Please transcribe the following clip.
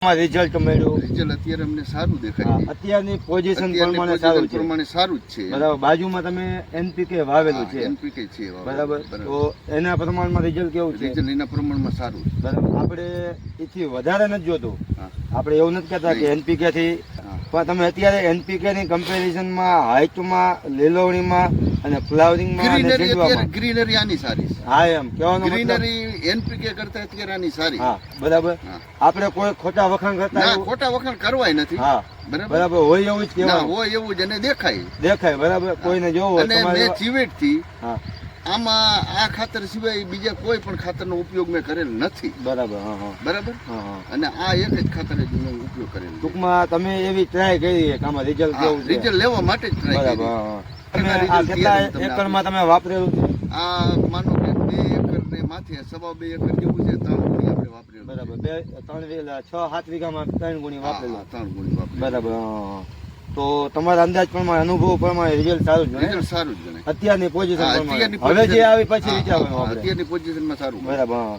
Result મળ્યું? Result અત્યારે અમને સારું દેખાય છે. અત્યારની પોઝિશન પ્રમાણે સારું છે. પ્રમાણે સારું જ છે. બરાબર. બાજુમાં તમે એનપીકે વાવેલું છે. એનપીકે છે બરાબર. તો એના પ્રમાણમાં રિઝલ્ટ કેવું છે? રિઝલ્ટ એના પ્રમાણમાં સારું. બરાબર. આપણે એથી વધારે નથી જોતું. આપણે એવું નથી કહેતા કે એનપીકે થી, પણ તમે અત્યારે એનપીકે ની કમ્પેરિઝનમાં હાઇટમાં, લીલોવણીમાં અને ફ્લાવરિંગમાં ગ્રીનરી આની સારી છે. હા, એમ કહેવાનો ગ્રીનરી એનપીકે કરતા અત્યારે આની સારી. હા, બરાબર. આપણે કોઈ ખોટા વખાણ કરતા ખોટા વખાણ કરવાય નથી. હા, બરાબર. હોય એવું જ કહેવાય. હોય એવું જ એને દેખાય. બરાબર. કોઈને જોવો અને મેં જીવેટ થી હા આમાં આ ખાતર સિવાય બીજા કોઈ પણ ખાતરનો ઉપયોગ મેં કરેલ નથી. બરાબર. બરાબર. અને આ એક જ ખાતર જ મેં ઉપયોગ કરેલ. ટૂંકમાં તમે એવી ટ્રાય કરી કે આમાં રિઝલ્ટ કેવું છે? રિઝલ્ટ લેવા માટે જ ટ્રાય કરી. કેટલા એકરમાં તમે વાપરેલું છે? આ માનો કે 2 એકર ને માથે 2.5 એકર જેવું છે. 3 ગુણી આપણે વાપરેલું. બરાબર. 6-7 વીઘામાં 3 ગુણી વાપરેલું. 3 ગુણી વાપરેલું. બરાબર. તો તમારા અંદાજ પ્રમાણે, અનુભવ પ્રમાણે રિઝલ્ટ સારું જ રિઝલ્ટ સારું જ ગણાય. અત્યારની પોઝિશન પ્રમાણે. હવે જે આવી પછી વિચારવાનું આપણે. અત્યારની પોઝિશનમાં સારું. બરાબર.